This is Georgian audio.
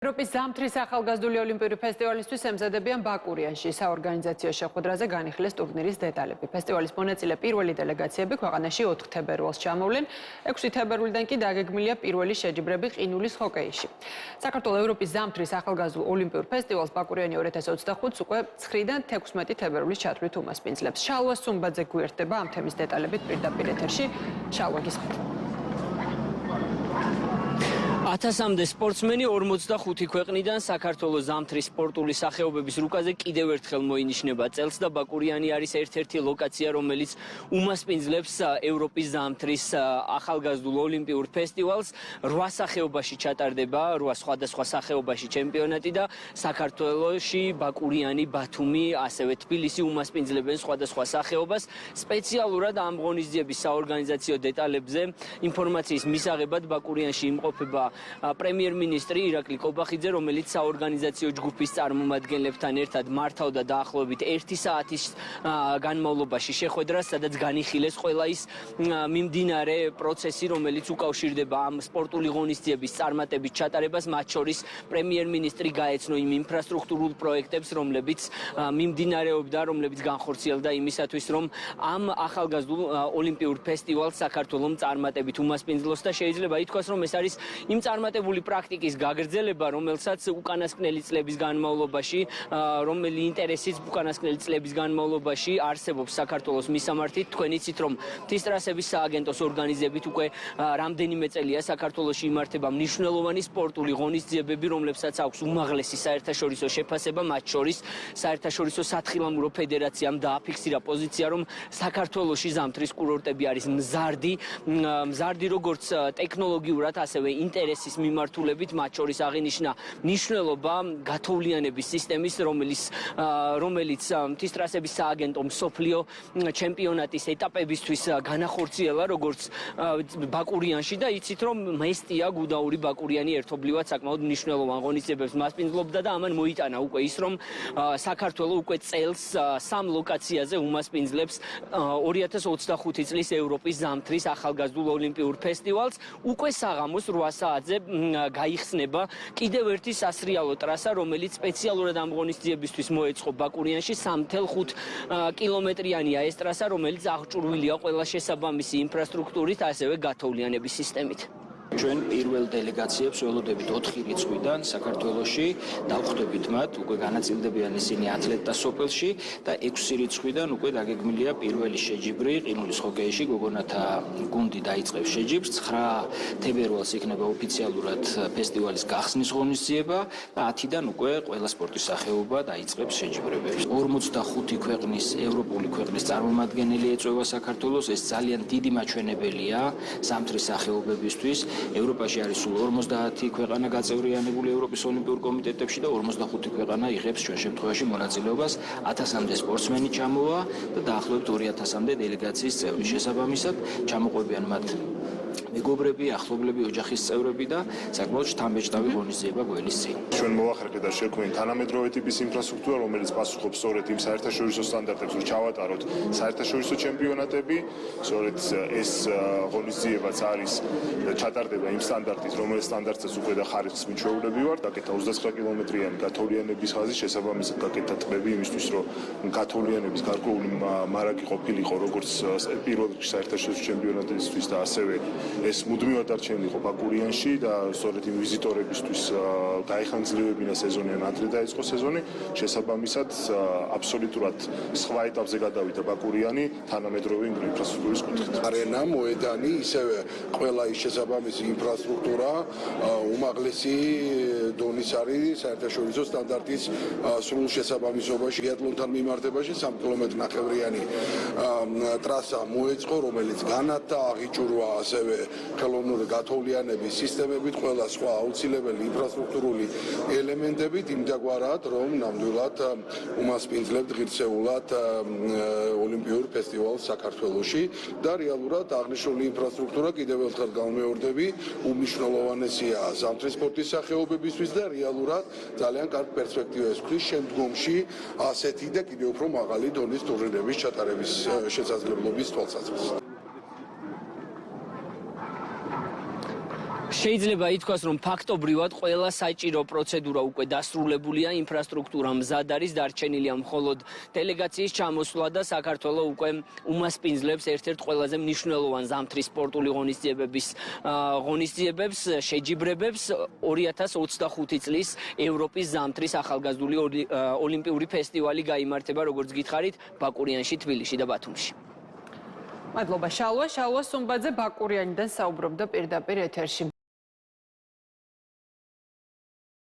ევროპის ზამთრის ახალგაზრდული ოლიმპიური ფესტივალისთვის ემზადებიან ბაკურიანში. საორგანიზაციო შეხვედრაზე განიხილეს ტურნირის დეტალები. ფესტივალის მონაწილე პირველი დელეგაციები ქვეყანაში 4 თებერვალს ჩამოვლენ, 6 თებერვლიდან კი დაგეგმილია პირველი შეჯიბრები ყინულის ჰოკეიში. საქართველოს ევროპის ზამთრის ახალგაზრდულ ოლიმპიურ ფესტივალს ბაკურიანი 2025-ს უკვე 9-დან 16 თებერვლის ჩათვლით უმასპინძლებს. შალვა სუმბაძე გვერდება ამ თემის დეტალებით პირდაპირ ეთერში. შალვა, გისმენთ. 1000-მდე სპორტსმენი 45 ქვეყნიდან საქართველოს ზამთრის სპორტული სახეობების რუკაზე კიდევ ერთხელ მოინიშნება წელს და ბაკურიანი არის ერთ-ერთი ლოკაცია, რომელიც უმასპინძლებს ევროპის ზამთრის ახალგაზრდულ ოლიმპიურ ფესტივალს. 8 სახეობაში ჩატარდება, 8 სხვადასხვა სახეობაში ჩემპიონატი და საქართველოში ბაკურიანი, ბათუმი, ასევე თბილისი უმასპინძლებენ სხვადასხვა სახეობას. სპეციალურად ამ ღონისძიების საორგანიზაციო დეტალებზე ინფორმაციის მისაღებად ბაკურიანში იმყოფება პრემიერ-მინისტრი ირაკლი კობახიძე, რომელიც საორგანიზაციო ჯგუფის წარმომადგენლებთან ერთად მართავდა დაახლოებით 1 საათის განმავლობაში შეხვედრას, სადაც განიხილეს ყველა ის მიმდინარე პროცესი, რომელიც უკავშირდება ამ სპორტული ღონისძიების წარმატების ჩატარებას, მათ შორის პრემიერ-მინისტრი გაეცნო იმ ინფრასტრუქტურულ პროექტებს, რომლებიც მიმდინარეობდა, რომლებიც განხორციელდა იმისათვის, რომ ამ ახალგაზრდულ ოლიმპიურ ფესტივალს საქართველოს წარმატებით უმასპინძლოს და შეიძლება ითქვას, რომ ეს არის იმ წარმატებული პრაქტიკის გაგრძელება, რომელსაც უკანასკნელი წლების განმავლობაში, რომელი ინტერესიც უკანასკნელი წლების განმავლობაში არსებობს საქართველოს მისამართით. თქვენ იცით, რომ თისტრასების სააგენტოს ორგანიზებით უკვე რამდენიმე წელია საქართველოში იმართება მნიშვნელოვანი სპორტული ღონისძიებები, რომლებსაც აქვს უმაღლესი საერთაშორისო შეფასება, მათ შორის საერთაშორისო სათხილამურო ფედერაციამ დააფიქსირა პოზიცია, რომ საქართველოში ზამთრის კურორტები არის მზარდი როგორც ტექნოლოგიურად, ასევე ინტერესის მიმართულებით, მათ შორის აღინიშნა მნიშვნელობა გათოვლიანების სისტემის, რომელიც თისტრასების სააგენტო მსოფლიო ჩემპიონატის ეტაპებისთვის განახორციელა, როგორც ბაკურიანში და იცით, რომ მესტია გუდაური ბაკურიანი ერთობლივად საკმაოდ მნიშვნელოვან ღონისძიებებს მასპინძლობდა და ამან მოიტანა უკვე ის, რომ საქართველოს უკვე წელს 3 ლოკაციაზე უმასპინძლებს 2025 წლის ევროპის ზამთრის ახალგაზრდულ ოლიმპიურ ფესტივალს. უკვე საღამოს 8 საათზე გაიხსნება კიდევ ერთი სასრიალო ტრასა, რომელიც სპეციალურად ამ ღონისძიებისთვის მოეწყო ბაკურიანში. 3.5 კილომეტრიანია ეს ტრასა, რომელიც აღჭურვილია ყველა შესაბამისი ინფრასტრუქტურით, ასევე გათოვლიანების სისტემით. ჩვენ პირველ დელეგაციებს ველოდებით 4 რიცხვიდან საქართველოში დავხვდებით მათ, უკვე განაწილდებიან ისინი ათლეტთა სოფელში და 6 რიცხვიდან უკვე დაგეგმილია პირველი შეჯიბრი ყინულის ჰოკეიში, გოგონათა გუნდი დაიწყებს შეჯიბრს. 9 თებერვალს იქნება ოფიციალურად ფესტივალის გახსნის ღონისძიება და 10-დან უკვე ყველა სპორტის სახეობა დაიწყებს შეჯიბრებებს. 45 ქვეყნის, ევროპული ქვეყნის წარმომადგენელი ეწევა საქართველოს, ეს ძალიან დიდი მაჩვენებელია ზამთრის სახეობებისთვის. ევროპაში არის სულ 50 ქვეყანა გაწევრიანებული ევროპის ოლიმპიურ კომიტეტებში და 45 ქვეყანა იღებს ჩვენ შემთხვევაში მონაწილეობას. 1000-მდე სპორტსმენი ჩამოვა და დაახლოებით 2000-მდე დელეგაციის წევრი. შესაბამისად, ჩამოყვებიან მათ მეგობრები, ახლობლები, ოჯახის წევრები და საკმაოდ შთამბეჭდავი ღონისძიება გველის წინ. ჩვენ მოვახერხეთ და შევქმნით თანამედროვე ტიპის ინფრასტრუქტურა, რომელიც პასუხობს სწორედ იმ საერთაშორისო სტანდარტებს, რომ ჩავატაროთ საერთაშორისო ჩემპიონატები. სწორედ ეს ღონისძიებაც არის ჩატარდება იმ სტანდარტით, რომელიც სტანდარტსაც უკვე და ხარისხს მიჩვეულები ვართ. გაკეთა 29 კილომეტრიანი გათოვლიანების ხაზი, შესაბამისად გაკეთა ტბები იმისთვის, რომ გათოვლიანების გარკვეული მარაგი ყოფილიყო როგორც პირველ რიგში საერთაშორისო ჩემპიონატისთვის და ასევე ეს მუდმივად არჩენილიყო ბაკურიანში და სწორედ იმ ვიზიტორებისთვის გაიხანგრძლივებინა სეზონი, ან ადრე დაიწყო სეზონი. შესაბამისად, აბსოლუტურად სხვა ეტაპზე გადავიდა ბაკურიანი თანამედროვე ინფრასტრუქტურის კუთხით. არენა, მოედანი, ისევე ყველა ის შესაბამისი ინფრასტრუქტურა უმაღლესი დონის არის საერთაშორისო სტანდარტის სრულ შესაბამისობაში. ბიატლონთან მიმართებაში 3 კილომეტრიანი ტრასა მოეწყო, რომელიც განათდა, აღიჭურვა ასევე ხელოვნური გათოვლიანების სისტემებით, ყველა სხვა აუცილებელი ინფრასტრუქტურული ელემენტებით, იმდაგვარად, რომ ნამდვილად უმასპინძლებთ ღირსეულად ოლიმპიურ ფესტივალს საქართველოში და რეალურად აღნიშნული ინფრასტრუქტურა კიდევ ერთხელ გამეორდები, უმნიშვნელოვანესია ზამთრის სპორტის სახეობებისთვის და რეალურად ძალიან კარგ პერსპექტივას ქვის შემდგომში ასეთი და კიდევ უფრო მაღალი დონის ტურნირების ჩატარების შესაძლებლობის თვალსაზრისით. შეიძლება ითქვას, რომ ფაქტობრივად ყველა საჭირო პროცედურა უკვე დასრულებულია, ინფრასტრუქტურა მზად არის, დარჩენილია მხოლოდ დელეგაციის ჩამოსვლა და საქართველოს უკვე უმასპინძლებს ერთ-ერთ ყველაზე მნიშვნელოვან ზამთრის სპორტული ღონისძიებებს, შეჯიბრებებს 2025 წლის ევროპის ზამთრის ახალგაზრდული ოლიმპიური ფესტივალი გაიმართება, როგორც გითხარით, ბაკურიანში, თბილისში და ბათუმში. მადლობა შალვა სუმბაძე ბაკურიანიდან საუბრობდა პირდაპირ ეთერში.